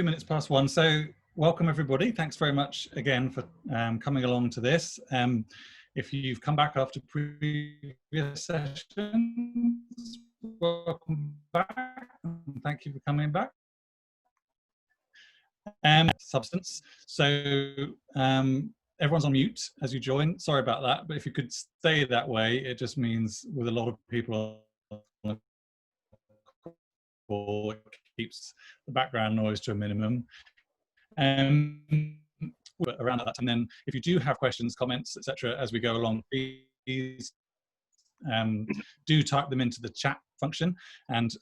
minutes past 1, so welcome everybody. Thanks very much again for coming along to this. If you've come back after previous sessions, welcome back and thank you for coming back. Substance. So everyone's on mute as you join. Sorry about that, but if you could stay that way, it just means with a lot of people on the call, it keeps the background noise to a minimum. Around that, and then if you do have questions, comments, etc., as we go along, please do type them into the chat function, and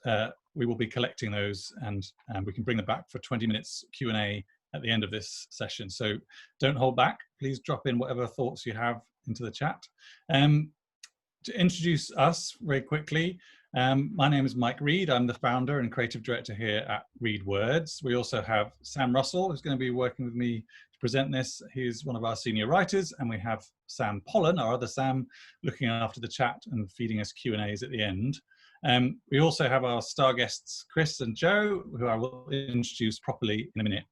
we will be collecting those, and we can bring them back for 20 minutes Q&A at the end of this session. So don't hold back. Please drop in whatever thoughts you have into the chat. To introduce us very quickly, my name is Mike Reed. I'm the founder and creative director here at Read Words. We also have Sam Russell, who's going to be working with me to present this. He's one of our senior writers, and we have Sam Pollen, our other Sam, looking after the chat and feeding us Q&As at the end. We also have our star guests, Chris and Joe, who I will introduce properly in a minute.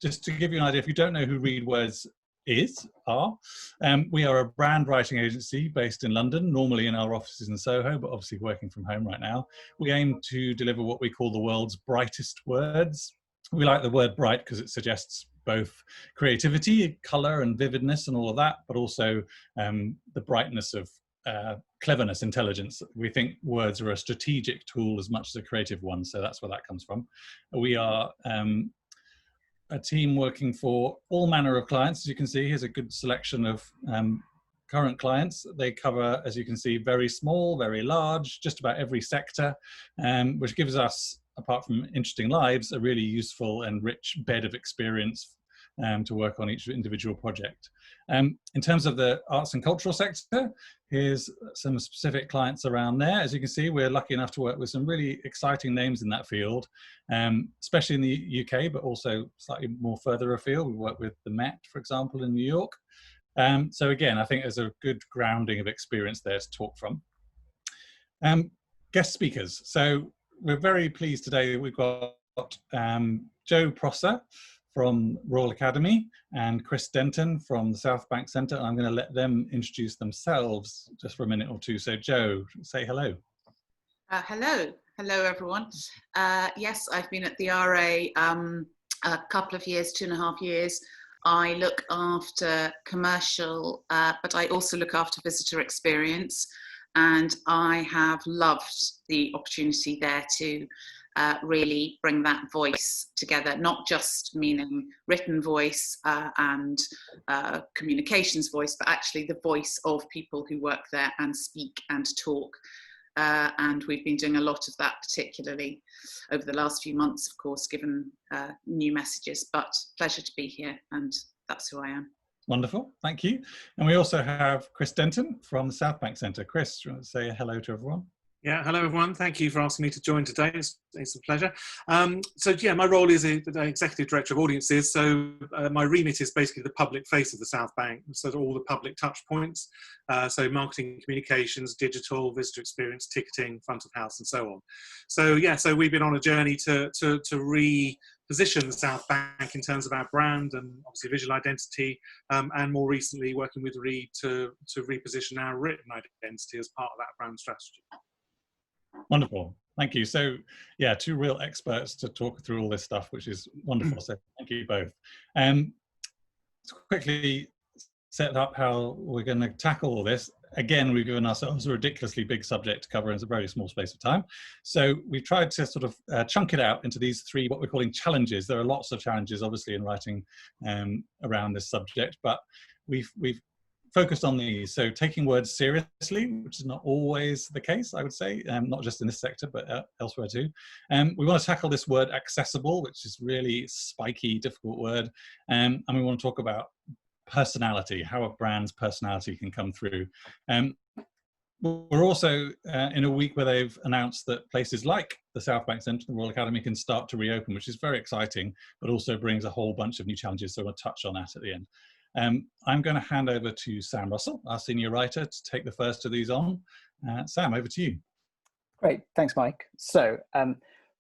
Just to give you an idea, if you don't know who Read Words we are a brand writing agency based in London, normally in our offices in Soho, but obviously working from home right now. We aim to deliver what we call the world's brightest words. We like the word bright because it suggests both creativity, colour and vividness and all of that, but also the brightness of cleverness, intelligence. We think words are a strategic tool as much as a creative one, so that's where that comes from. We are a team working for all manner of clients. As you can see, here's a good selection of current clients. They cover, as you can see, very small, very large, just about every sector, which gives us, apart from interesting lives, a really useful and rich bed of experience to work on each individual project. In terms of the arts and cultural sector, here's some specific clients around there. As you can see, we're lucky enough to work with some really exciting names in that field, especially in the UK, but also slightly more further afield. We work with the Met, for example, in New York. So again, I think there's a good grounding of experience there to talk from. Guest speakers. So we're very pleased today that we've got Joe Prosser from Royal Academy and Chris Denton from the South Bank Centre. I'm going to let them introduce themselves just for a minute or two. So Joe, say hello. Hello everyone. Yes, I've been at the RA a couple of years, 2.5 years. I look after commercial, but I also look after visitor experience. And I have loved the opportunity there to really bring that voice together, not just meaning written voice and communications voice, but actually the voice of people who work there and speak and talk. And we've been doing a lot of that, particularly over the last few months, of course, given new messages, but pleasure to be here, and that's who I am. Wonderful, thank you. And we also have Chris Denton from the South Bank Centre. Chris, do you want to say hello to everyone? Yeah, hello everyone. Thank you for asking me to join today. It's a pleasure. So yeah, my role is the Executive Director of Audiences. So my remit is basically the public face of the South Bank. So all the public touch points. So marketing, communications, digital, visitor experience, ticketing, front of house, and so on. So yeah, so we've been on a journey to reposition the South Bank in terms of our brand and obviously visual identity, and more recently working with Reed to reposition our written identity as part of that brand strategy. Wonderful, thank you. So yeah, two real experts to talk through all this stuff, which is wonderful. So thank you both. To quickly set up how we're going to tackle all this. Again, we've given ourselves a ridiculously big subject to cover in a very small space of time. So we've tried to sort of chunk it out into these three, what we're calling challenges. There are lots of challenges, obviously, in writing around this subject, but we've focused on these. So taking words seriously, which is not always the case, I would say, not just in this sector, but elsewhere too. We want to tackle this word accessible, which is really spiky, difficult word. And we want to talk about personality, how a brand's personality can come through. We're also in a week where they've announced that places like the South Bank Centre, the Royal Academy, can start to reopen, which is very exciting, but also brings a whole bunch of new challenges. So we'll touch on that at the end. I'm going to hand over to Sam Russell, our senior writer, to take the first of these on. Sam, over to you. Great, thanks, Mike. So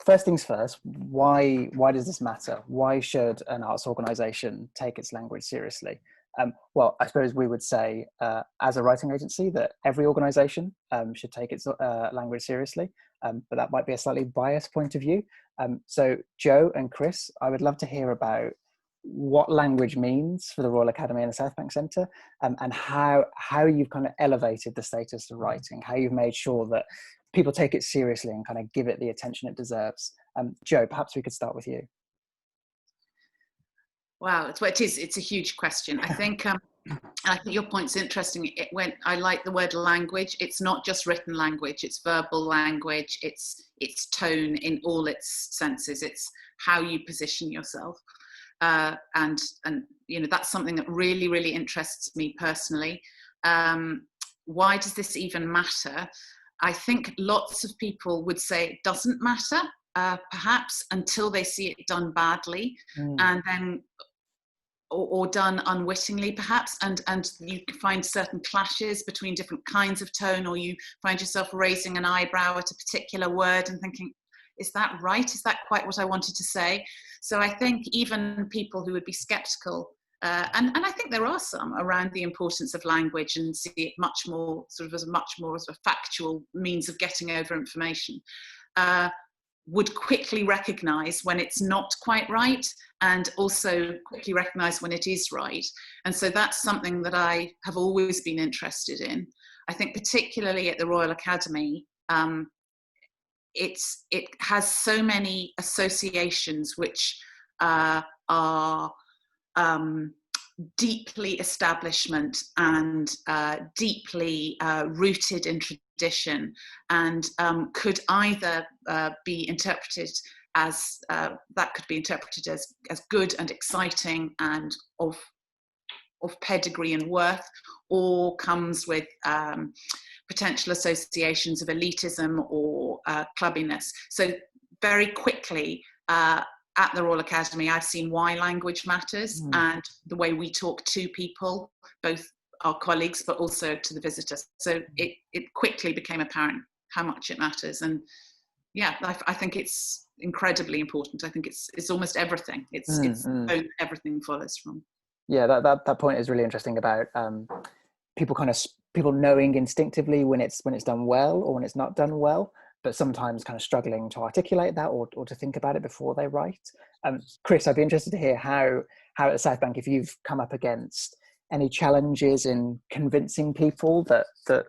first things first, why does this matter? Why should an arts organisation take its language seriously? Well, I suppose we would say, as a writing agency, that every organisation should take its language seriously, but that might be a slightly biased point of view. So Joe and Chris, I would love to hear about what language means for the Royal Academy and the South Bank Centre, and how you've kind of elevated the status of writing, how you've made sure that people take it seriously and kind of give it the attention it deserves. Joe, perhaps we could start with you. Wow, it's a huge question. I think your point's interesting. When I like the word language, it's not just written language, it's verbal language, it's tone in all its senses, it's how you position yourself. And you know, that's something that really, really interests me personally. Why does this even matter? I think lots of people would say it doesn't matter, perhaps until they see it done badly, and then or done unwittingly perhaps, and you find certain clashes between different kinds of tone, or you find yourself raising an eyebrow at a particular word and thinking, is that right? Is that quite what I wanted to say? So I think even people who would be skeptical, and I think there are some around the importance of language and see it much more sort of as a factual means of getting over information, would quickly recognise when it's not quite right, and also quickly recognise when it is right. And so that's something that I have always been interested in. I think particularly at the Royal Academy, it has so many associations which are deeply establishment and deeply rooted in tradition, and could either be interpreted as as good and exciting and of pedigree and worth, or comes with potential associations of elitism or clubbiness. So very quickly, at the Royal Academy, I've seen why language matters, and the way we talk to people, both our colleagues, but also to the visitors. So it quickly became apparent how much it matters. And yeah, I think it's incredibly important. I think it's almost everything. It's everything follows from. Yeah, that point is really interesting about people knowing instinctively when it's done well or when it's not done well, but sometimes kind of struggling to articulate that or to think about it before they write. Chris, I'd be interested to hear how at the South Bank, if you've come up against any challenges in convincing people that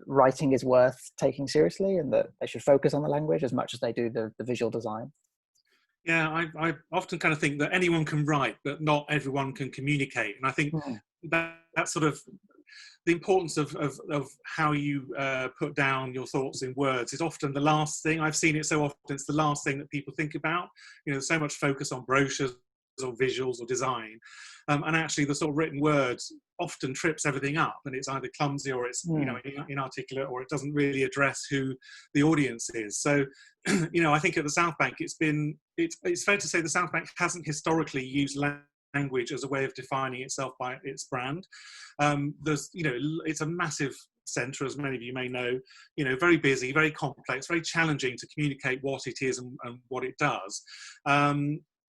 writing is worth taking seriously and that they should focus on the language as much as they do the visual design. Yeah, I often kind of think that anyone can write, but not everyone can communicate. And I think that's sort of the importance of how you put down your thoughts in words is often the last thing. I've seen it so often, it's the last thing that people think about. You know, so much focus on brochures or visuals or design. And actually the sort of written words often trips everything up, and it's either clumsy or it's you know, inarticulate, or it doesn't really address who the audience is. So you know, I think at the South Bank it's fair to say the South Bank hasn't historically used language as a way of defining itself by its brand. There's, you know, it's a massive centre, as many of you may know, you know, very busy, very complex, very challenging to communicate what it is and what it does.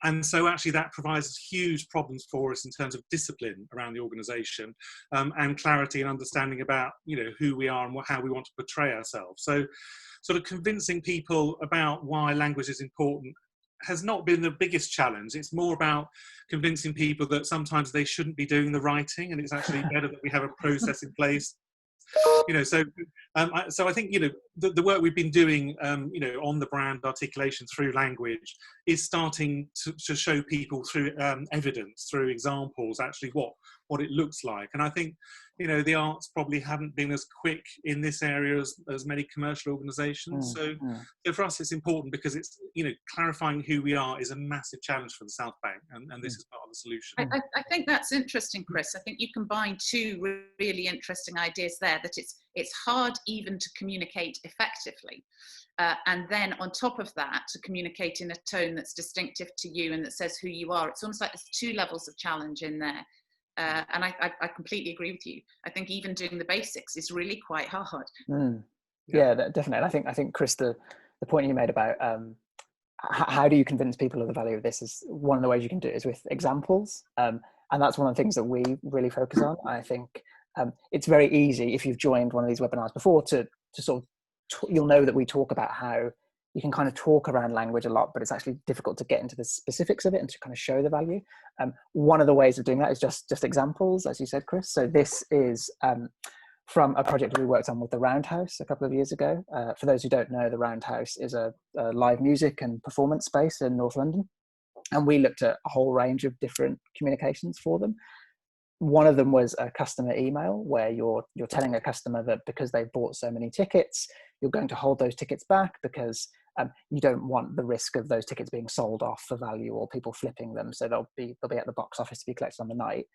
And so actually that provides huge problems for us in terms of discipline around the organisation, and clarity and understanding about, you know, who we are and how we want to portray ourselves. So sort of convincing people about why language is important has not been the biggest challenge. It's more about convincing people that sometimes they shouldn't be doing the writing, and it's actually better that we have a process in place. You know, so I think, you know, the work we've been doing, you know, on the brand articulation through language is starting to show people through evidence, through examples, actually what it looks like. And I think, you know, the arts probably haven't been as quick in this area as many commercial organisations. So for us, it's important because it's, you know, clarifying who we are is a massive challenge for the South Bank, and this is part of the solution. I think that's interesting, Chris. I think you combine two really interesting ideas there, that it's hard even to communicate effectively. And then on top of that, to communicate in a tone that's distinctive to you and that says who you are. It's almost like there's two levels of challenge in there. And I completely agree with you. I think even doing the basics is really quite hard. Yeah, definitely. And I think Chris, the point you made about how do you convince people of the value of this? Is one of the ways you can do it is with examples, and that's one of the things that we really focus on. I think it's very easy if you've joined one of these webinars before to sort of you'll know that we talk about how you can kind of talk around language a lot, but it's actually difficult to get into the specifics of it and to kind of show the value. One of the ways of doing that is just examples, as you said, Chris. So this is from a project that we worked on with the Roundhouse a couple of years ago. For those who don't know, the Roundhouse is a live music and performance space in North London. And we looked at a whole range of different communications for them. One of them was a customer email where you're telling a customer that because they've bought so many tickets, you're going to hold those tickets back because you don't want the risk of those tickets being sold off for value or people flipping them. So they'll be at the box office to be collected on the night.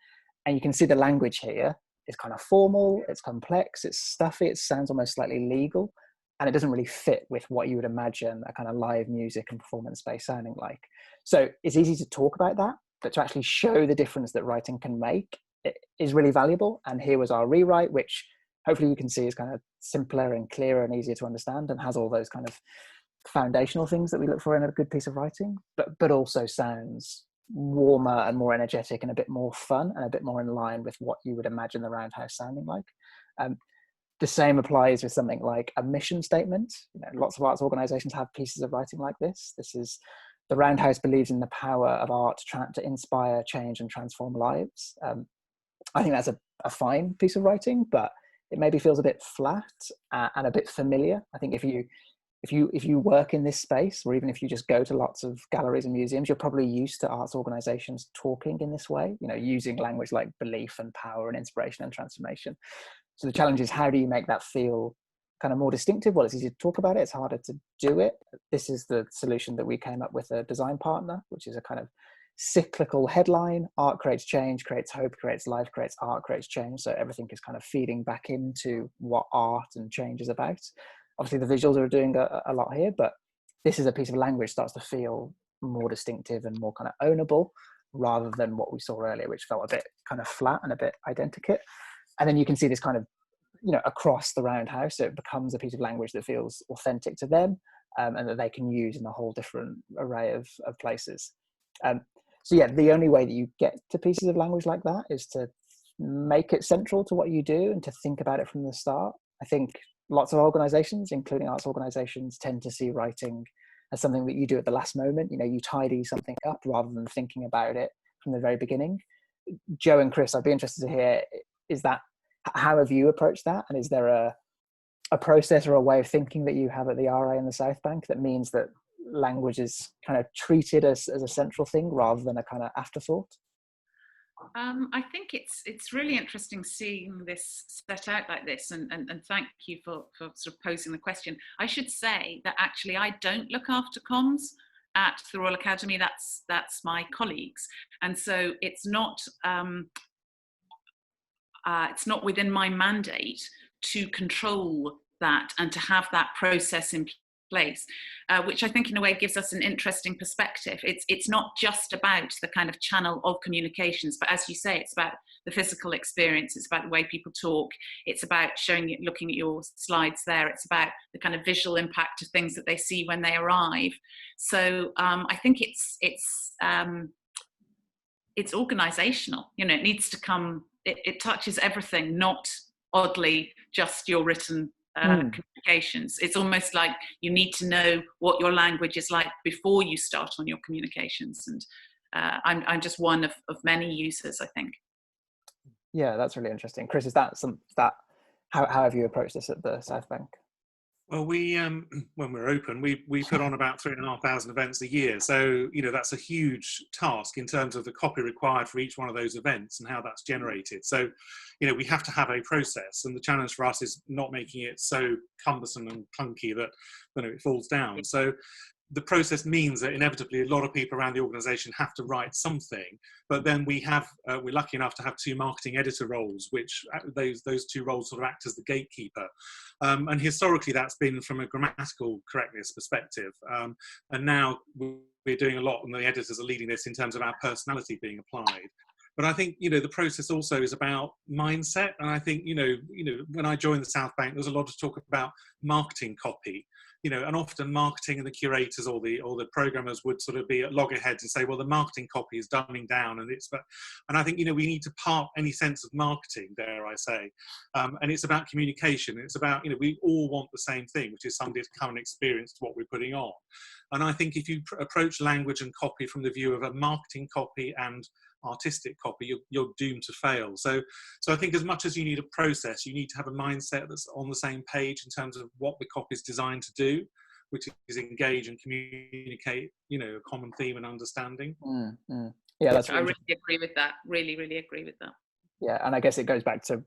And you can see the language here is kind of formal, it's complex, it's stuffy, it sounds almost slightly legal, and it doesn't really fit with what you would imagine a kind of live music and performance space sounding like. So it's easy to talk about that, but to actually show the difference that writing can make it is really valuable. And here was our rewrite, which hopefully you can see is kind of simpler and clearer and easier to understand and has all those kind of foundational things that we look for in a good piece of writing, but also sounds warmer and more energetic and a bit more fun and a bit more in line with what you would imagine the Roundhouse sounding like. The same applies with something like a mission statement. Lots of arts organizations have pieces of writing like this. This is the Roundhouse believes in the power of art to inspire, change, and transform lives. I think that's a fine piece of writing, but it maybe feels a bit flat and a bit familiar. I think if you work in this space, or even if you just go to lots of galleries and museums, you're probably used to arts organizations talking in this way, using language like belief and power and inspiration and transformation. So the challenge is, how do you make that feel kind of more distinctive? Well, it's easy to talk about it, it's harder to do it. This is the solution that we came up with, a design partner, which is a kind of cyclical headline: art creates change, creates hope, creates life, creates art, creates change. So everything is kind of feeding back into what art and change is about. Obviously the visuals are doing a lot here, but this is a piece of language that starts to feel more distinctive and more kind of ownable, rather than what we saw earlier, which felt a bit kind of flat and a bit identikit. And then you can see this kind of, across the Roundhouse, so it becomes a piece of language that feels authentic to them, and that they can use in a whole different array of places. So yeah, the only way that you get to pieces of language like that is to make it central to what you do and to think about it from the start. I think lots of organizations, including arts organizations, tend to see writing as something that you do at the last moment. You tidy something up rather than thinking about it from the very beginning. Joe and Chris, I'd be interested to hear, how have you approached that? And is there a process or a way of thinking that you have at the RA in the South Bank that means that language is kind of treated as a central thing rather than a kind of afterthought? I think it's really interesting seeing this set out like this, and thank you for sort of posing the question. I should say that actually I don't look after comms at the Royal Academy. That's my colleagues, and so it's not within my mandate to control that and to have that process in place, which I think in a way gives us an interesting perspective. It's not just about the kind of channel of communications, but as you say, it's about the physical experience, it's about the way people talk, it's about looking at your slides there, it's about the kind of visual impact of things that they see when they arrive. So I think it's organizational. It needs to come, it touches everything, not oddly just your written communications. It's almost like you need to know what your language is like before you start on your communications, and I'm just one of many users, I think. Yeah, that's really interesting. Chris, is that how have you approached this at the South Bank? Well, we when we're open, we put on about 3,500 events a year. So that's a huge task in terms of the copy required for each one of those events and how that's generated. So we have to have a process, and the challenge for us is not making it so cumbersome and clunky that it falls down. So the process means that inevitably a lot of people around the organisation have to write something, but then we're lucky enough to have 2 marketing editor roles, which those 2 roles sort of act as the gatekeeper. And historically that's been from a grammatical correctness perspective. And now we're doing a lot, and the editors are leading this in terms of our personality being applied. But I think, the process also is about mindset. And I think, when I joined the South Bank, there was a lot of talk about marketing copy. and often marketing and the curators or the programmers would sort of be at loggerheads and say, well, the marketing copy is dumbing down, and I think we need to park any sense of marketing, dare I say, and it's about communication. It's about we all want the same thing, which is somebody to come and experience what we're putting on. And I think if you approach language and copy from the view of a marketing copy and artistic copy, you're doomed to fail. So I think as much as you need a process, you need to have a mindset that's on the same page in terms of what the copy is designed to do, which is engage and communicate, a common theme and understanding. Yeah, that's I really agree with that. Really agree with that. Yeah, and I guess it goes back to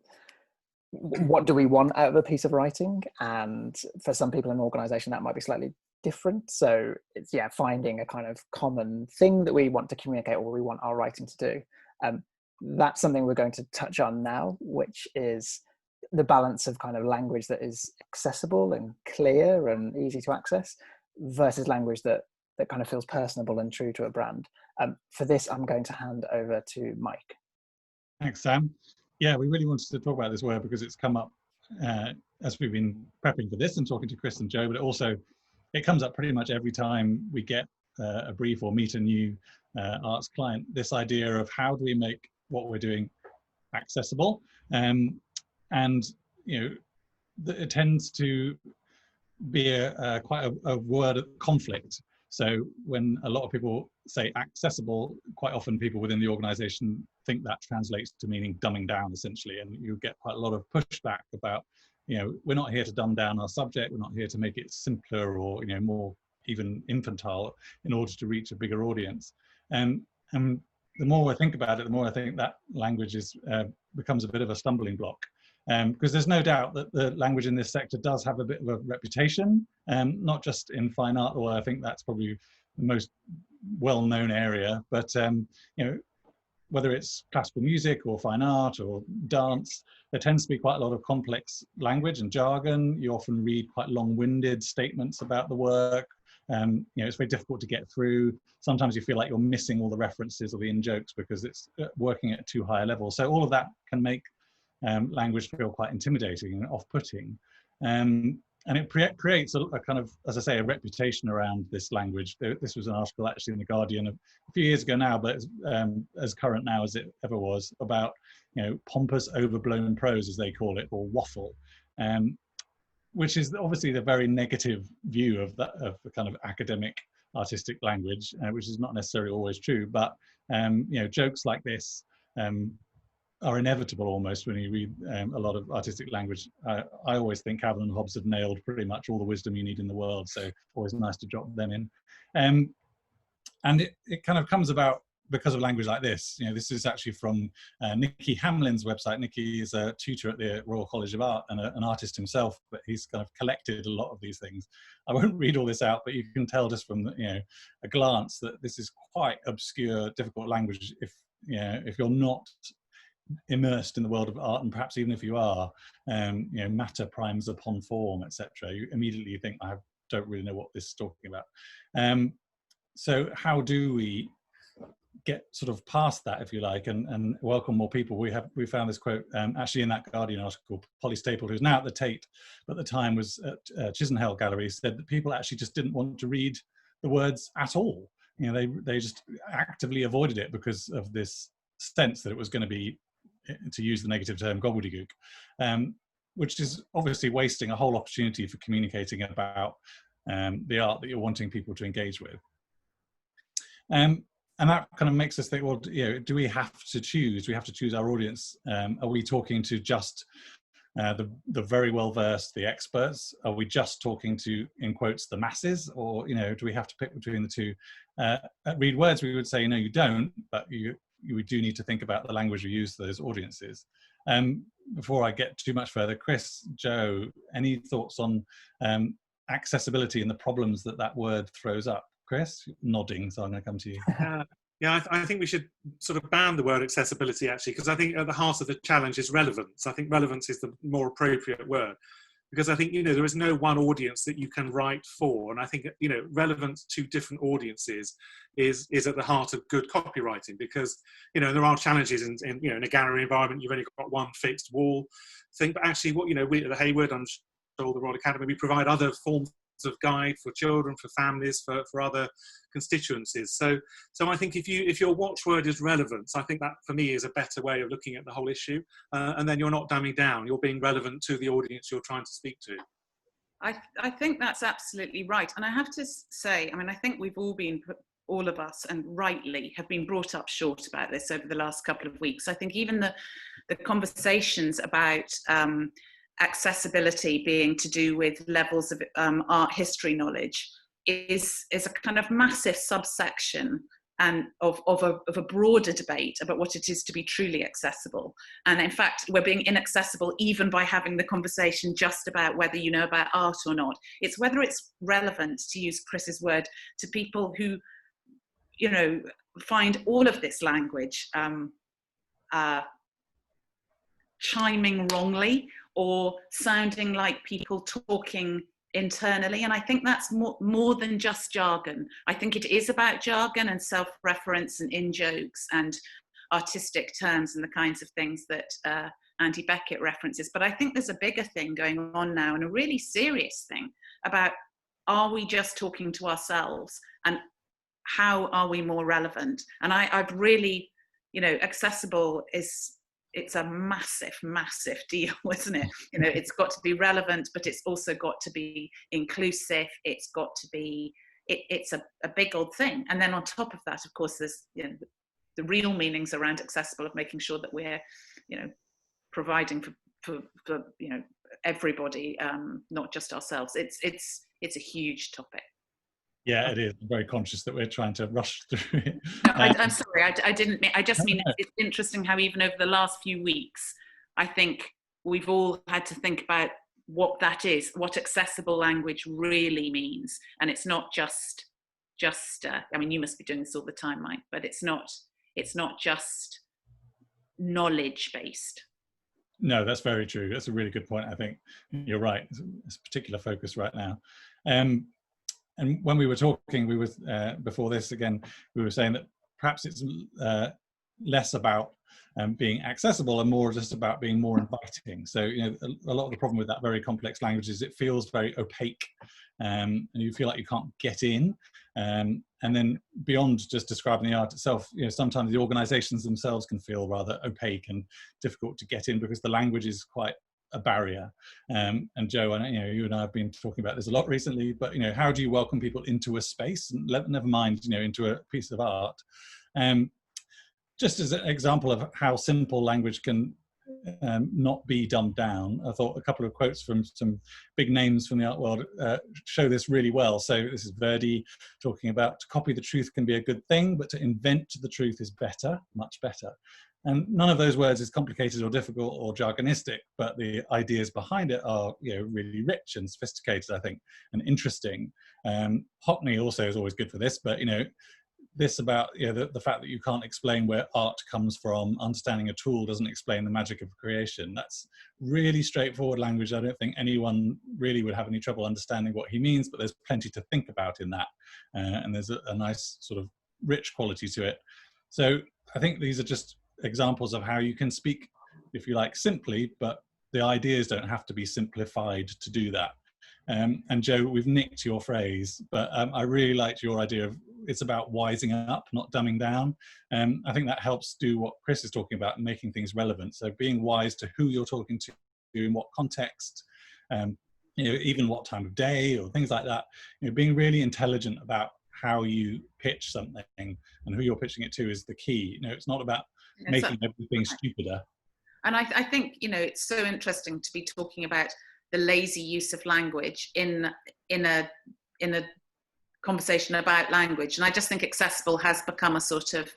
what do we want out of a piece of writing, and for some people in an organisation that might be slightly different. So it's finding a kind of common thing that we want to communicate or we want our writing to do. That's something we're going to touch on now, which is the balance of kind of language that is accessible and clear and easy to access versus language that kind of feels personable and true to a brand. For this, I'm going to hand over to Mike. Thanks, Sam. Yeah, we really wanted to talk about this word because it's come up as we've been prepping for this and talking to Chris and Joe, but it comes up pretty much every time we get a brief or meet a new arts client, this idea of how do we make what we're doing accessible. And it tends to be quite a word of conflict. So when a lot of people say accessible, quite often people within the organization think that translates to meaning dumbing down, essentially, and you get quite a lot of pushback about, we're not here to dumb down our subject, we're not here to make it simpler or, more even infantile in order to reach a bigger audience. And the more I think about it, the more I think that language becomes a bit of a stumbling block. Because there's no doubt that the language in this sector does have a bit of a reputation, not just in fine art, although I think that's probably the most well-known area, but whether it's classical music or fine art or dance, there tends to be quite a lot of complex language and jargon. You often read quite long-winded statements about the work. It's very difficult to get through. Sometimes you feel like you're missing all the references or the in-jokes because it's working at too high a level. So all of that can make language feel quite intimidating and off-putting. And it creates a kind of, as I say, a reputation around this language. This was an article actually in The Guardian a few years ago now, but as current now as it ever was, about pompous, overblown prose, as they call it, or waffle, which is obviously the very negative view of the kind of academic artistic language, which is not necessarily always true. But jokes like this are inevitable almost when you read a lot of artistic language. I always think Calvin and Hobbes have nailed pretty much all the wisdom you need in the world, so always nice to drop them in. And it kind of comes about because of language like this. This is actually from Nicky Hamlin's website. Nicky is a tutor at the Royal College of Art and an artist himself, but he's kind of collected a lot of these things. I won't read all this out, but you can tell just from a glance that this is quite obscure, difficult language if you're not immersed in the world of art, and perhaps even if you are, matter primes upon form, etc. You immediately think, I don't really know what this is talking about. So how do we get sort of past that, if you like, and welcome more people? We found this quote actually in that Guardian article. Polly Staple, who's now at the Tate, but at the time was at Chisenhale Gallery, said that people actually just didn't want to read the words at all. They just actively avoided it because of this sense that it was going to be, to use the negative term, gobbledygook, which is obviously wasting a whole opportunity for communicating about the art that you're wanting people to engage with. And that kind of makes us think, well, do we have to choose? Do we have to choose our audience? Are we talking to just the very well-versed, the experts? Are we just talking to, in quotes, the masses? Or, do we have to pick between the two? At Read Words, we would say, no, you don't, but we do need to think about the language we use for those audiences. Before I get too much further, Chris, Joe, any thoughts on accessibility and the problems that word throws up? Chris, nodding, so I'm going to come to you. Yeah, I think we should sort of ban the word accessibility, actually, because I think at the heart of the challenge is relevance. I think relevance is the more appropriate word, because I think, there is no one audience that you can write for. And I think, relevance to different audiences is at the heart of good copywriting, because, there are challenges in a gallery environment. You've only got one fixed wall thing, but actually we at the Hayward, I'm sure the Royal Academy, we provide other forms of guide for children, for families, for other constituencies. So I think if your watchword is relevance, I think that for me is a better way of looking at the whole issue. And then you're not dumbing down, you're being relevant to the audience you're trying to speak to. I think that's absolutely right. And I have to say, I mean, I think we've all of us, and rightly, have been brought up short about this over the last couple of weeks. I think even the conversations about accessibility being to do with levels of art history knowledge is a kind of massive subsection and of a broader debate about what it is to be truly accessible. And in fact, we're being inaccessible even by having the conversation just about whether you know about art or not. It's whether it's relevant, to use Chris's word, to people who, you know, find all of this language chiming wrongly or sounding like people talking internally. And I think that's more than just jargon. I think it is about jargon and self-reference and in-jokes and artistic terms and the kinds of things that Andy Beckett references. But I think there's a bigger thing going on now, and a really serious thing about, are we just talking to ourselves, and how are we more relevant? And I've really, you know, accessible it's a massive, massive deal, isn't it? You know, it's got to be relevant, but it's also got to be inclusive. It's got to be, it's a big old thing. And then on top of that, of course, there's, you know, the real meanings around accessible of making sure that we're, you know, providing for you know, everybody, not just ourselves. It's a huge topic. Yeah, it is. I'm very conscious that we're trying to rush through it. No, I'm sorry, I didn't mean, I just mean it's interesting how even over the last few weeks, I think we've all had to think about what that is, what accessible language really means. And it's not just I mean, you must be doing this all the time, Mike, but it's not just knowledge based. No, that's very true. That's a really good point. I think you're right. It's a particular focus right now. And when we were talking, we were before this again, we were saying that perhaps it's less about being accessible and more just about being more inviting. So, you know, a lot of the problem with that very complex language is it feels very opaque, and you feel like you can't get in. And then beyond just describing the art itself, you know, sometimes the organizations themselves can feel rather opaque and difficult to get in because the language is quite a barrier. And Joe, I know, you know, you and I have been talking about this a lot recently, but, you know, how do you welcome people into a space, and never mind, you know, into a piece of art? Just as an example of how simple language can not be dumbed down, I thought a couple of quotes from some big names from the art world show this really well. So this is Verdi talking about, to copy the truth can be a good thing, but to invent the truth is better, much better. And none of those words is complicated or difficult or jargonistic, but the ideas behind it are, you know, really rich and sophisticated, I think, and interesting. Hockney also is always good for this, but, you know, this about, you know, the fact that you can't explain where art comes from, understanding a tool doesn't explain the magic of creation. That's really straightforward language. I don't think anyone really would have any trouble understanding what he means, but there's plenty to think about in that. And there's a nice sort of rich quality to it. So I think these are just examples of how you can speak, if you like, simply, but the ideas don't have to be simplified to do that. And Joe, we've nicked your phrase, but I really liked your idea of it's about wising up, not dumbing down. I think that helps do what Chris is talking about, making things relevant. So being wise to who you're talking to, in what context, you know, even what time of day or things like that. You know, being really intelligent about how you pitch something and who you're pitching it to is the key. You know, it's not about making everything stupider. And I think, you know, it's so interesting to be talking about the lazy use of language in a conversation about language. And I just think accessible has become a sort of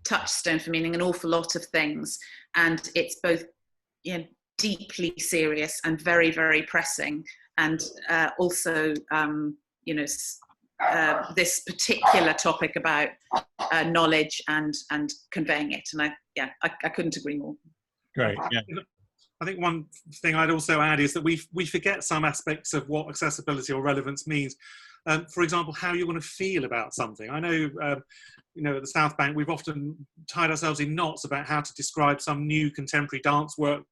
touchstone for meaning an awful lot of things. And it's both, you know, deeply serious and very, very pressing. And also, you know, this particular topic about knowledge and conveying it. And I couldn't agree more. Great. Yeah. I think one thing I'd also add is that we forget some aspects of what accessibility or relevance means. For example, how you want to feel about something. I know, you know, at the South Bank, we've often tied ourselves in knots about how to describe some new contemporary dance work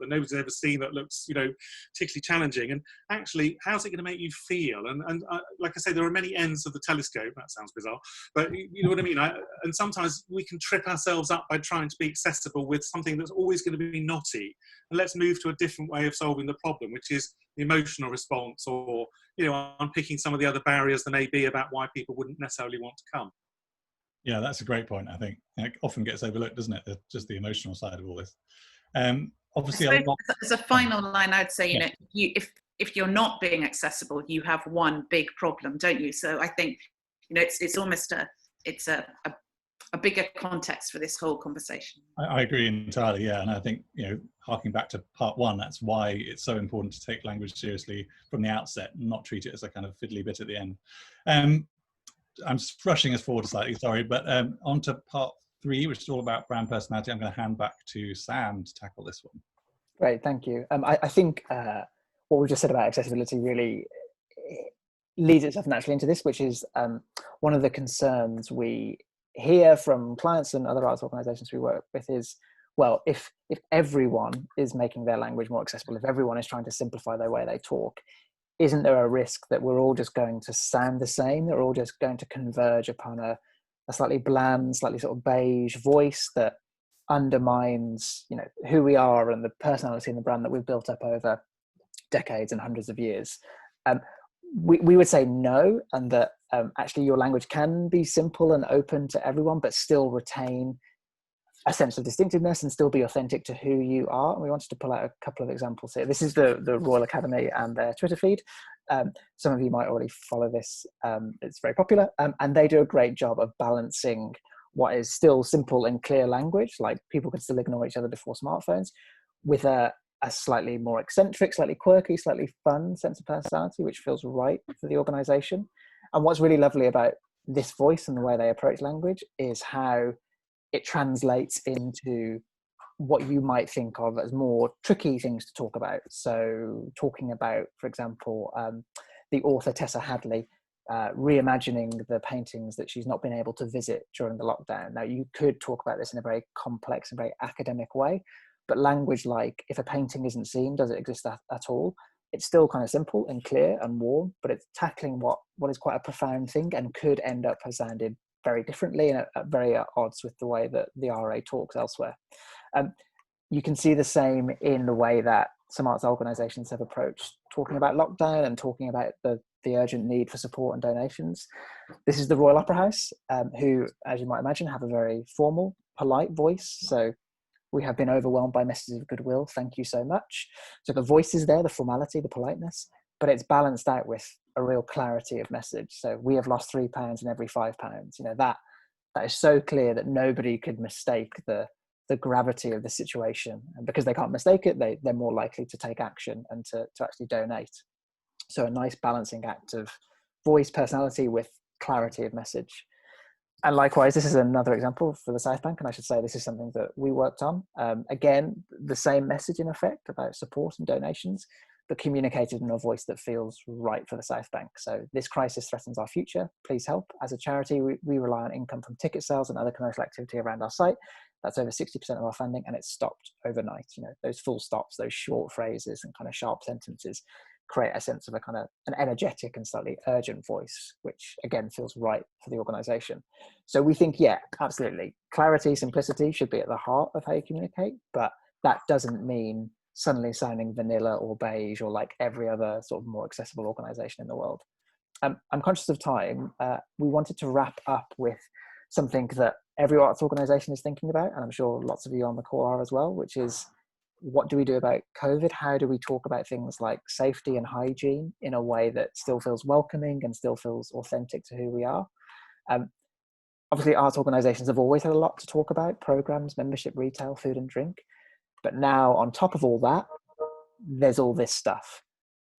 that nobody's ever seen that looks, particularly challenging. And actually, how's it going to make you feel? And like I say, there are many ends of the telescope. That sounds bizarre, but you know what I mean? And sometimes we can trip ourselves up by trying to be accessible with something that's always going to be knotty. And let's move to a different way of solving the problem, which is the emotional response, or, unpicking some of the other barriers there may be about why people wouldn't necessarily want to come. Yeah, that's a great point. I think it often gets overlooked, doesn't it? Just the emotional side of all this. Obviously, as a final line, I'd say, if you're not being accessible, you have one big problem, don't you? So I think, it's almost a bigger context for this whole conversation. I agree entirely, yeah. And I think, harking back to part one, that's why it's so important to take language seriously from the outset and not treat it as a kind of fiddly bit at the end. I'm just rushing us forward slightly, sorry, but on to part three, which is all about brand personality. I'm going to hand back to Sam to tackle this one. Great, thank you. I think what we just said about accessibility really leads itself naturally into this, which is one of the concerns we hear from clients and other arts organisations we work with is, well, if everyone is making their language more accessible, if everyone is trying to simplify the way they talk, isn't there a risk that we're all just going to sound the same? That we're all just going to converge upon a slightly bland, slightly sort of beige voice that undermines, who we are and the personality and the brand that we've built up over decades and hundreds of years? We would say no, and that actually your language can be simple and open to everyone, but still retain a sense of distinctiveness and still be authentic to who you are. And we wanted to pull out a couple of examples here. This is the Royal Academy and their Twitter feed. Some of you might already follow this. It's very popular. And they do a great job of balancing what is still simple and clear language, like people can still ignore each other before smartphones, with a slightly more eccentric, slightly quirky, slightly fun sense of personality, which feels right for the organization. And what's really lovely about this voice and the way they approach language is how it translates into what you might think of as more tricky things to talk about. So talking about, for example, the author Tessa Hadley reimagining the paintings that she's not been able to visit during the lockdown. Now, you could talk about this in a very complex and very academic way, but language like, if a painting isn't seen, does it exist at all? It's still kind of simple and clear and warm, but it's tackling what is quite a profound thing and could end up has sounded very differently and at very at odds with the way that the RA talks elsewhere. You can see the same in the way that some arts organisations have approached talking about lockdown and talking about the urgent need for support and donations. This is the Royal Opera House, who, as you might imagine, have a very formal, polite voice. So we have been overwhelmed by messages of goodwill. Thank you so much. So the voice is there, the formality, the politeness, but it's balanced out with a real clarity of message. So we have lost £3 in every £5. That is so clear that nobody could mistake the gravity of the situation. And because they can't mistake it, they're more likely to take action and to actually donate. So a nice balancing act of voice, personality with clarity of message. And likewise, this is another example for the South Bank, and I should say this is something that we worked on. Again, the same message in effect about support and donations, but communicated in a voice that feels right for the South Bank. So this crisis threatens our future. Please help. As a charity, we rely on income from ticket sales and other commercial activity around our site. That's over 60% of our funding, and it's stopped overnight. Those full stops, those short phrases and kind of sharp sentences create a sense of an energetic and slightly urgent voice, which again feels right for the organization. So we think, yeah, absolutely, clarity, simplicity should be at the heart of how you communicate, but that doesn't mean suddenly sounding vanilla or beige or like every other sort of more accessible organization in the world. I'm conscious of time. We wanted to wrap up with something that every arts organization is thinking about, and I'm sure lots of you on the call are as well, which is, what do we do about COVID? How do we talk about things like safety and hygiene in a way that still feels welcoming and still feels authentic to who we are? Obviously, arts organizations have always had a lot to talk about: programs, membership, retail, food and drink. But now, on top of all that, there's all this stuff.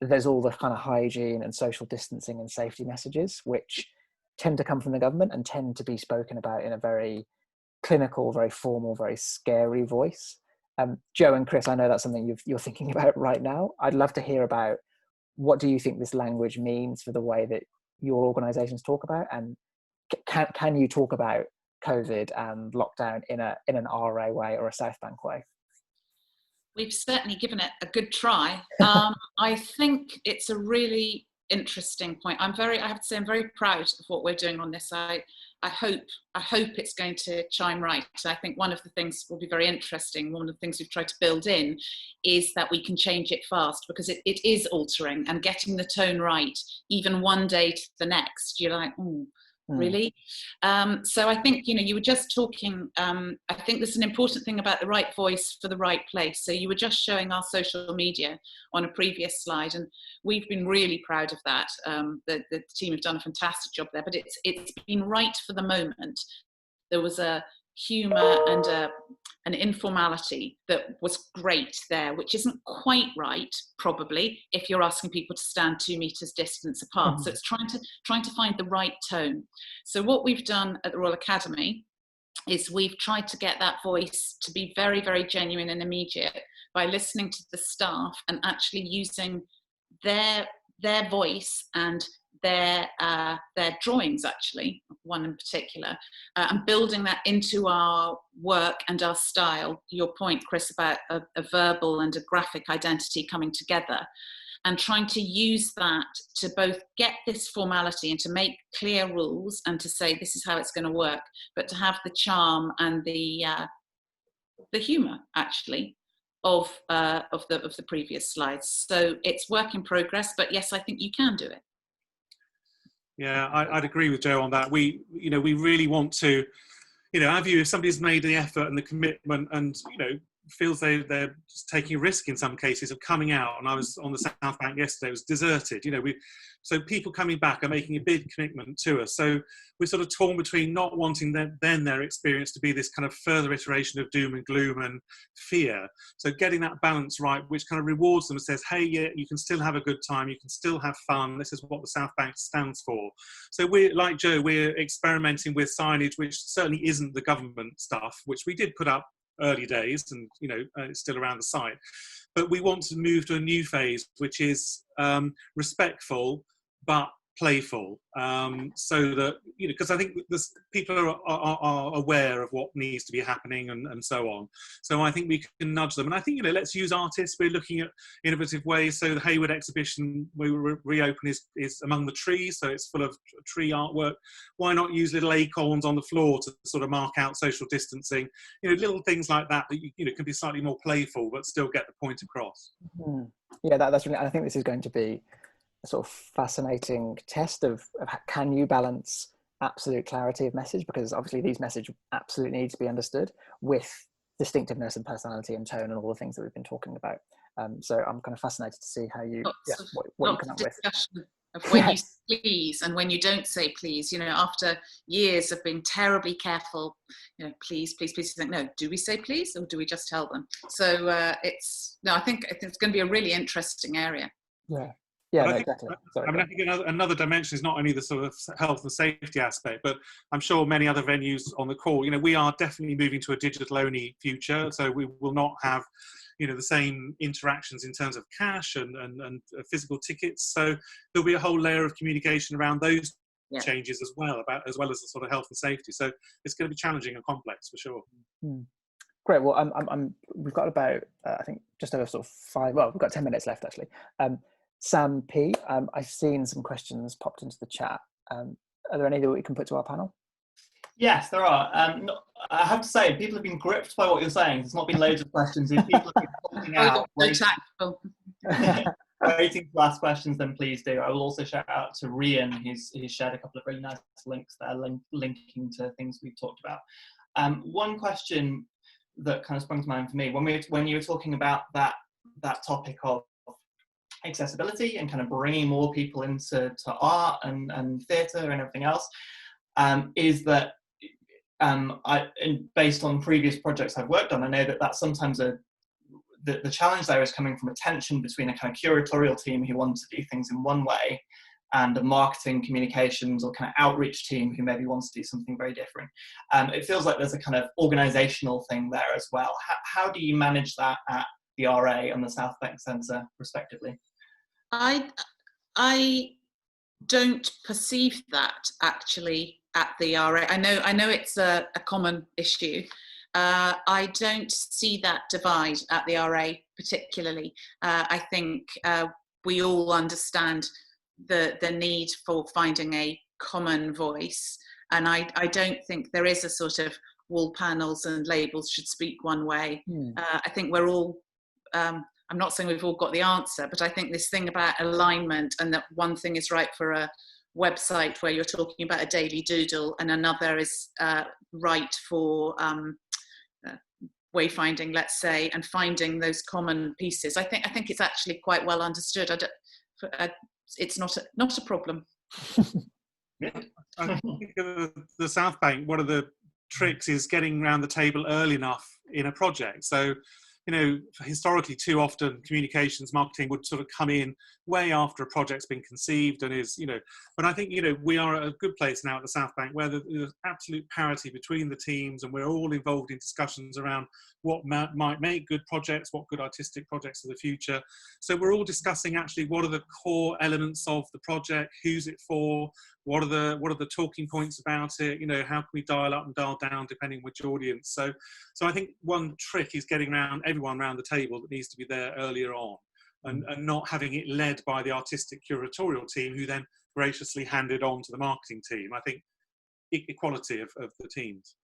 There's all the kind of hygiene and social distancing and safety messages, which tend to come from the government and tend to be spoken about in a very clinical, very formal, very scary voice. Joe and Chris, I know that's something you're thinking about right now. I'd love to hear about, what do you think this language means for the way that your organizations talk about, and can you talk about COVID and lockdown in an RA way or a South Bank way? We've certainly given it a good try. I think it's a really interesting point. I have to say, I'm very proud of what we're doing on this. I hope it's going to chime right. I think one of the things will be very interesting. One of the things we've tried to build in is that we can change it fast, because it is altering, and getting the tone right, even one day to the next, you're like, oh, really? So I think, you were just talking, I think there's an important thing about the right voice for the right place. So you were just showing our social media on a previous slide, and we've been really proud of that. The team have done a fantastic job there, but it's been right for the moment. There was a humour and an informality that was great there, which isn't quite right, probably, if you're asking people to stand 2 meters distance apart. So it's trying to find the right tone. So what we've done at the Royal Academy is we've tried to get that voice to be very, very genuine and immediate by listening to the staff and actually using their voice and their drawings, actually, one in particular, and building that into our work and our style. Your point, Chris, about a verbal and a graphic identity coming together, and trying to use that to both get this formality and to make clear rules and to say this is how it's going to work, but to have the charm and the humour, actually, of the previous slides. So it's work in progress, but yes, I think you can do it. Yeah, I'd agree with Joe on that. We really want to, our view, if somebody's made the effort and the commitment and, feels they're just taking a risk in some cases of coming out, and I was on the South Bank yesterday, it was deserted, so people coming back are making a big commitment to us. So we're sort of torn between not wanting their experience to be this kind of further iteration of doom and gloom and fear. So getting that balance right, which kind of rewards them and says, hey, yeah, you can still have a good time, you can still have fun. This is what the South Bank stands for. So we're, like Joe, we're experimenting with signage, which certainly isn't the government stuff, which we did put up early days, and it's still around the site, but we want to move to a new phase, which is respectful but playful, so that because I think people are aware of what needs to be happening and so on. So I think we can nudge them, and I think let's use artists. We're looking at innovative ways. So the Hayward exhibition we reopen is among the trees, so it's full of tree artwork. Why not use little acorns on the floor to sort of mark out social distancing? Little things like that can be slightly more playful but still get the point across. Yeah, that's really. I think this is going to be a sort of fascinating test of can you balance absolute clarity of message, because obviously these messages absolutely need to be understood, with distinctiveness and personality and tone and all the things that we've been talking about. So I'm kind of fascinated to see how you what you come up with. Of when you say please and when you don't say please, after years of being terribly careful, please, please, please, you think, no, do we say please or do we just tell them? So I think it's going to be a really interesting area. Yeah, no, exactly. I think another dimension is not only the sort of health and safety aspect, but I'm sure many other venues on the call, we are definitely moving to a digital-only future. So we will not have, the same interactions in terms of cash and physical tickets. So there'll be a whole layer of communication around those changes as well as the sort of health and safety. So it's going to be challenging and complex for sure. Great. Well, we've got about, I think, just over sort of 5. Well, we've got 10 minutes left actually. Sam P, I've seen some questions popped into the chat. Are there any that we can put to our panel? Yes, there are. I have to say, people have been gripped by what you're saying. There's not been loads of questions. If people have been popping out, waiting to ask questions, then please do. I will also shout out to Rian, who's shared a couple of really nice links there, linking to things we've talked about. One question that kind of sprung to mind for me, when you were talking about that topic of accessibility and kind of bringing more people into art and theatre and everything else, is that based on previous projects I've worked on, I know that that's sometimes the challenge there is coming from a tension between a kind of curatorial team who wants to do things in one way and a marketing, communications or kind of outreach team who maybe wants to do something very different. It feels like there's a kind of organisational thing there as well. How do you manage that at the RA and the South Bank Centre respectively? I don't perceive that actually at the RA. I know it's a common issue, I don't see that divide at the RA particularly. I think we all understand the need for finding a common voice, and I don't think there is a sort of wall panels and labels should speak one way. I think we're all, I'm not saying we've all got the answer, but I think this thing about alignment, and that one thing is right for a website where you're talking about a daily doodle, and another is right for wayfinding, let's say, and finding those common pieces. I think it's actually quite well understood. It's not a problem. I think the South Bank, one of the tricks is getting around the table early enough in a project. So, you know, historically, too often communications marketing would sort of come in way after a project's been conceived and is, you know, but I think, you know, we are at a good place now at the South Bank where there's absolute parity between the teams, and we're all involved in discussions around what might make good projects, what good artistic projects of the future. So we're all discussing actually what are the core elements of the project, who's it for, what are the talking points about it, you know, how can we dial up and dial down depending which audience. So I think one trick is getting everyone around the table that needs to be there earlier on, and not having it led by the artistic curatorial team who then graciously hand it on to the marketing team. I think equality of the teams.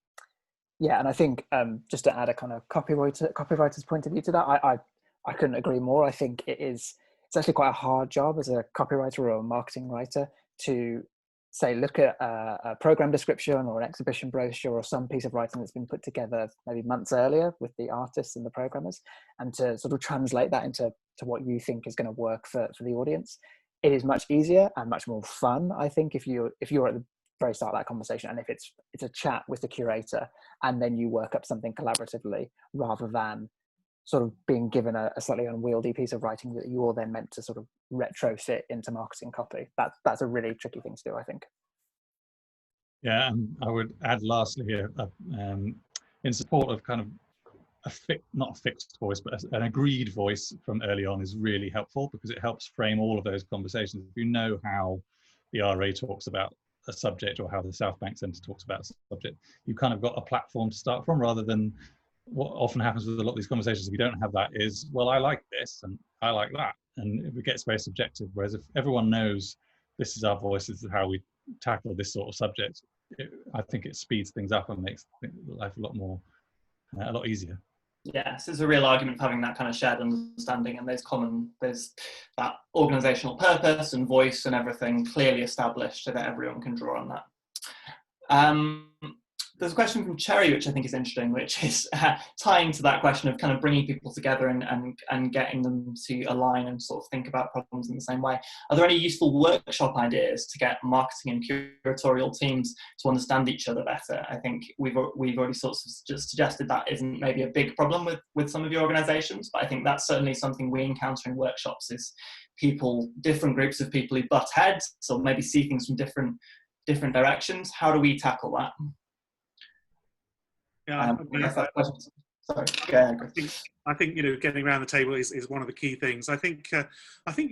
Yeah, and I think just to add a kind of copywriter's point of view to that, I couldn't agree more. I think it's actually quite a hard job as a copywriter or a marketing writer to say, look at a program description or an exhibition brochure or some piece of writing that's been put together maybe months earlier with the artists and the programmers, and to sort of translate that into what you think is going to work for the audience. It is much easier and much more fun, I think, if you're at the very start of that conversation, and if it's a chat with the curator and then you work up something collaboratively, rather than sort of being given a slightly unwieldy piece of writing that you're then meant to sort of retrofit into marketing copy. That's a really tricky thing to do, I think. Yeah, and I would add lastly here, in support of kind of not a fixed voice, but an agreed voice from early on is really helpful, because it helps frame all of those conversations. If you know how the RA talks about a subject or how the South Bank Centre talks about a subject, you kind of got a platform to start from, rather than what often happens with a lot of these conversations, if you don't have that, is, well, I like this and I like that, and it gets very subjective. Whereas if everyone knows this is our voice, this is how we tackle this sort of subject, I think it speeds things up and makes life a lot easier. Yes, it's a real argument for having that kind of shared understanding, and there's that organisational purpose and voice and everything clearly established so that everyone can draw on that. There's a question from Cherry, which I think is interesting, which is tying to that question of kind of bringing people together and getting them to align and sort of think about problems in the same way. Are there any useful workshop ideas to get marketing and curatorial teams to understand each other better? I think we've already sort of just suggested that isn't maybe a big problem with some of your organisations, but I think that's certainly something we encounter in workshops, is different groups of people who butt heads or maybe see things from different directions. How do we tackle that? Yeah, I think you know, getting around the table is one of the key things. I think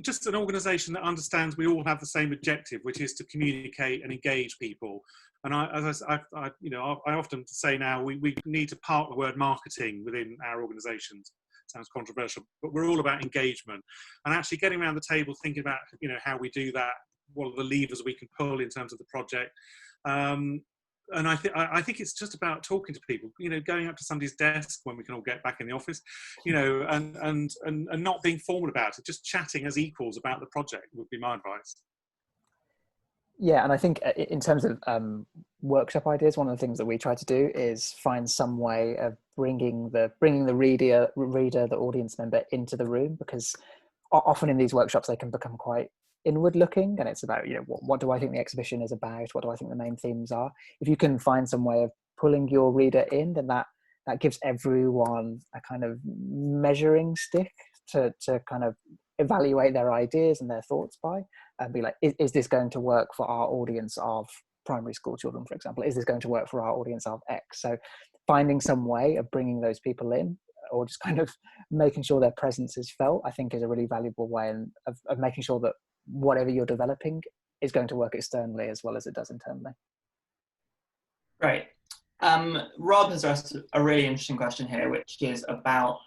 just an organisation that understands we all have the same objective, which is to communicate and engage people. And I often say now we need to park the word marketing within our organisations. Sounds controversial, but we're all about engagement and actually getting around the table, thinking about, you know, how we do that, what are the levers we can pull in terms of the project. And I think it's just about talking to people, you know, going up to somebody's desk when we can all get back in the office, you know, and not being formal about it, just chatting as equals about the project would be my advice. Yeah, and I think in terms of workshop ideas, one of the things that we try to do is find some way of bringing the reader, the audience member, into the room, because often in these workshops they can become quite inward looking, and it's about, you know, what do I think the exhibition is about, what do I think the main themes are. If you can find some way of pulling your reader in, then that gives everyone a kind of measuring stick to kind of evaluate their ideas and their thoughts by, and be like, is this going to work for our audience of primary school children, for example? Is this going to work for our audience of X? So finding some way of bringing those people in, or just kind of making sure their presence is felt, I think is a really valuable way of making sure that whatever you're developing is going to work externally as well as it does internally. Right. Rob has asked a really interesting question here, which is about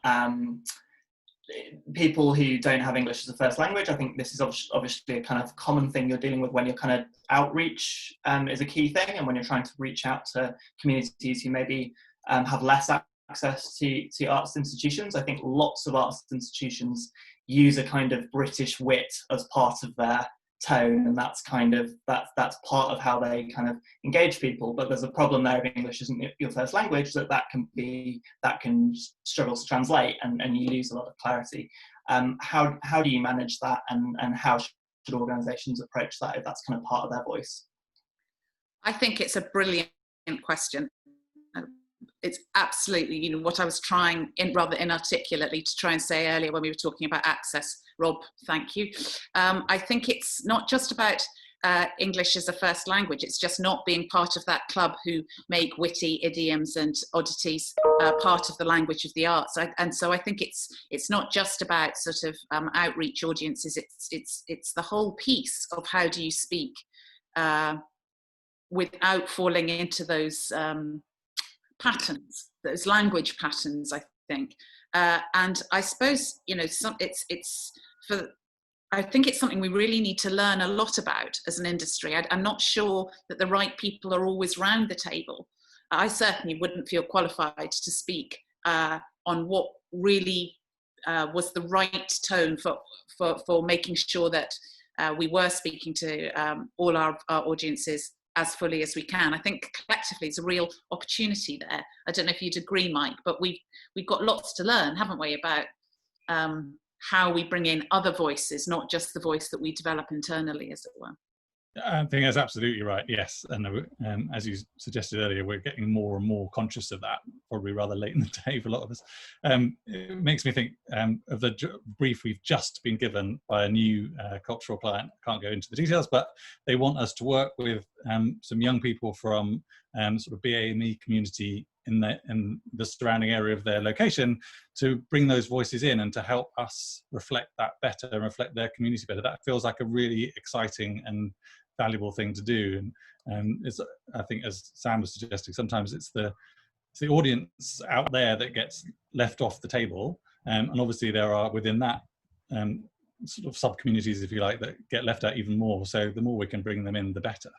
people who don't have English as a first language. I think this is obviously a kind of common thing you're dealing with when you're kind of outreach is a key thing, and when you're trying to reach out to communities who maybe have less access to arts institutions. I think lots of arts institutions use a kind of British wit as part of their tone, and that's kind of that's part of how they kind of engage people. But there's a problem there if English isn't your first language, that can struggle to translate, and you lose a lot of clarity. How do you manage that, and how should organizations approach that if that's kind of part of their voice? I think it's a brilliant question. It's absolutely, what I was trying rather inarticulately to try and say earlier when we were talking about access. Rob, thank you. I think it's not just about English as a first language. It's just not being part of that club who make witty idioms and oddities part of the language of the arts. And so I think it's not just about sort of outreach audiences. It's the whole piece of how do you speak without falling into those patterns, those language patterns, I think. And I suppose, I think it's something we really need to learn a lot about as an industry. I'm not sure that the right people are always round the table. I certainly wouldn't feel qualified to speak on what really was the right tone for making sure that we were speaking to all our audiences as fully as we can. I think collectively it's a real opportunity there. I don't know if you'd agree, Mike, but we've got lots to learn, haven't we, about how we bring in other voices, not just the voice that we develop internally, as it were. I think that's absolutely right, yes. And as you suggested earlier, we're getting more and more conscious of that, probably rather late in the day for a lot of us. It makes me think of the brief we've just been given by a new cultural client. I can't go into the details, but they want us to work with some young people from sort of BAME community in the surrounding area of their location, to bring those voices in and to help us reflect that better and reflect their community better. That feels like a really exciting and valuable thing to do. And I think, as Sam was suggesting, sometimes it's the audience out there that gets left off the table, and obviously there are within that sort of sub-communities, if you like, that get left out even more. So the more we can bring them in, the better.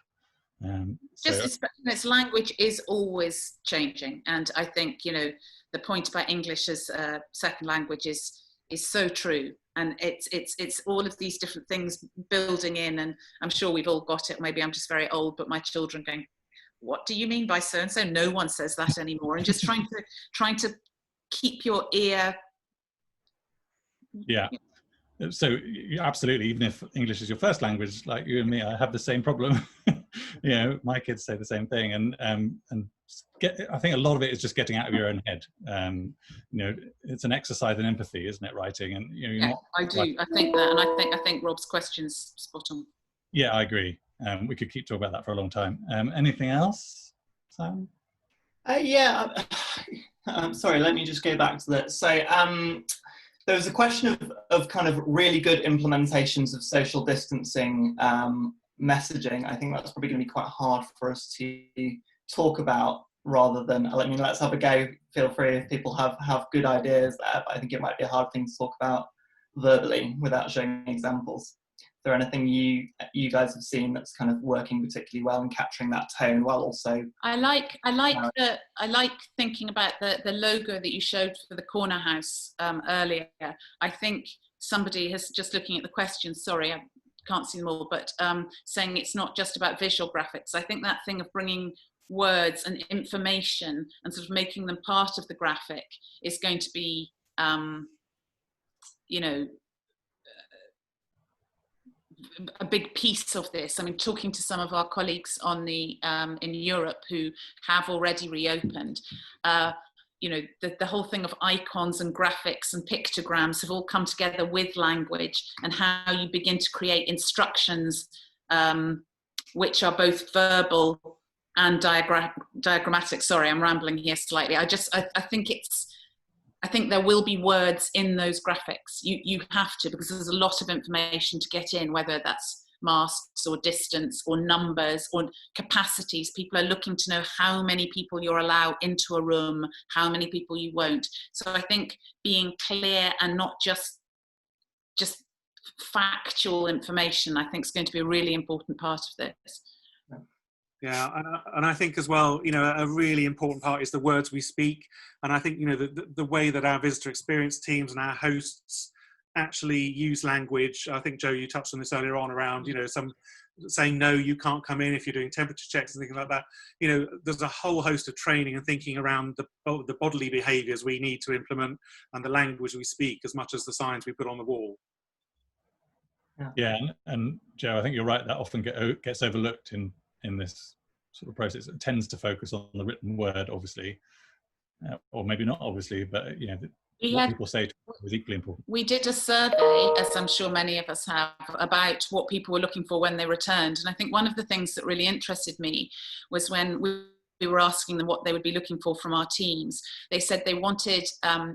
Its language is always changing, and I think the point about English as a second language is so true, and it's all of these different things building in, and I'm sure we've all got it. Maybe I'm just very old, but my children going, "What do you mean by so and so?" No one says that anymore, and just trying to keep your ear. Yeah. So absolutely, even if English is your first language, like you and me, I have the same problem. My kids say the same thing, and I think a lot of it is just getting out of your own head. It's an exercise in empathy, isn't it? Writing, and I do. I think that, and I think Rob's question's spot on. Yeah, I agree. We could keep talking about that for a long time. Anything else, Sam? Sorry, let me just go back to that. So there was a question of kind of really good implementations of social distancing messaging. I think that's probably going to be quite hard for us to talk about, rather than, let's have a go. Feel free if people have good ideas there, but I think it might be a hard thing to talk about verbally without showing examples. Is there anything you guys have seen that's kind of working particularly well and capturing that tone while also? I like thinking about the logo that you showed for the corner house earlier. I think somebody has, just looking at the questions, sorry, I can't see them all, but saying it's not just about visual graphics. I think that thing of bringing words and information and sort of making them part of the graphic is going to be, a big piece of this. I mean, talking to some of our colleagues on the in Europe who have already reopened, the whole thing of icons and graphics and pictograms have all come together with language, and how you begin to create instructions which are both verbal and diagrammatic. Sorry, I'm rambling here slightly. I think there will be words in those graphics. You have to, because there's a lot of information to get in, whether that's masks or distance or numbers or capacities. People are looking to know how many people you're allowed into a room, how many people you won't. So I think being clear and not just factual information, I think, is going to be a really important part of this. Yeah, and I think as well, you know, a really important part is the words we speak. And I think, you know, the way that our visitor experience teams and our hosts actually use language. I think, Joe, you touched on this earlier on around, you know, some saying, no, you can't come in if you're doing temperature checks and things like that. You know, there's a whole host of training and thinking around the bodily behaviours we need to implement and the language we speak as much as the signs we put on the wall. Yeah, and Joe, I think you're right. That often gets overlooked in this sort of process. It tends to focus on the written word, obviously, or maybe not obviously, but you know, what people say to is equally important. We did a survey, as I'm sure many of us have, about what people were looking for when they returned. And I think one of the things that really interested me was when we were asking them what they would be looking for from our teams. They said they wanted,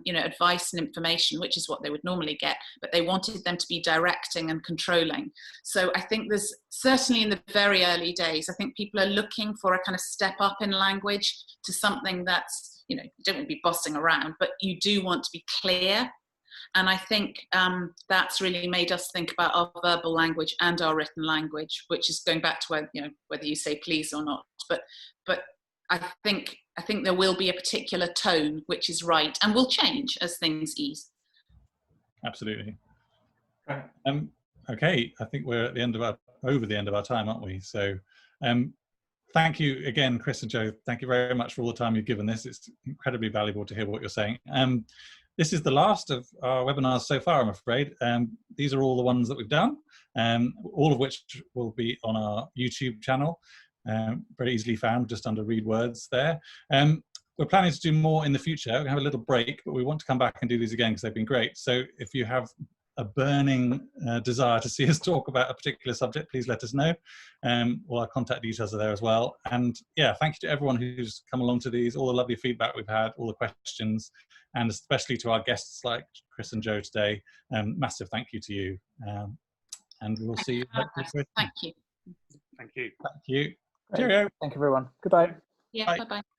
you know, advice and information, which is what they would normally get, but they wanted them to be directing and controlling. So I think there's certainly in the very early days, I think people are looking for a kind of step up in language to something that's, you know, you don't want to be bossing around, but you do want to be clear. And I think that's really made us think about our verbal language and our written language, which is going back to where, you know, whether you say please or not. But I think there will be a particular tone which is right and will change as things ease. Absolutely. Right. Okay, I think we're at the end of over the end of our time, aren't we? So thank you again, Chris and Joe. Thank you very much for all the time you've given this. It's incredibly valuable to hear what you're saying. This is the last of our webinars so far, I'm afraid. These are all the ones that we've done, all of which will be on our YouTube channel. Very easily found, just under Read Words there. We're planning to do more in the future. We're going to have a little break, but we want to come back and do these again because they've been great. So if you have a burning desire to see us talk about a particular subject, please let us know. All our contact details are there as well. And yeah, thank you to everyone who's come along to these, all the lovely feedback we've had, all the questions, and especially to our guests like Chris and Joe today. Massive thank you to you. And we'll see you. Thank you. Thank you. Thank you. Great. Cheerio. Thank you, everyone. Goodbye. Yeah, Bye. bye-bye.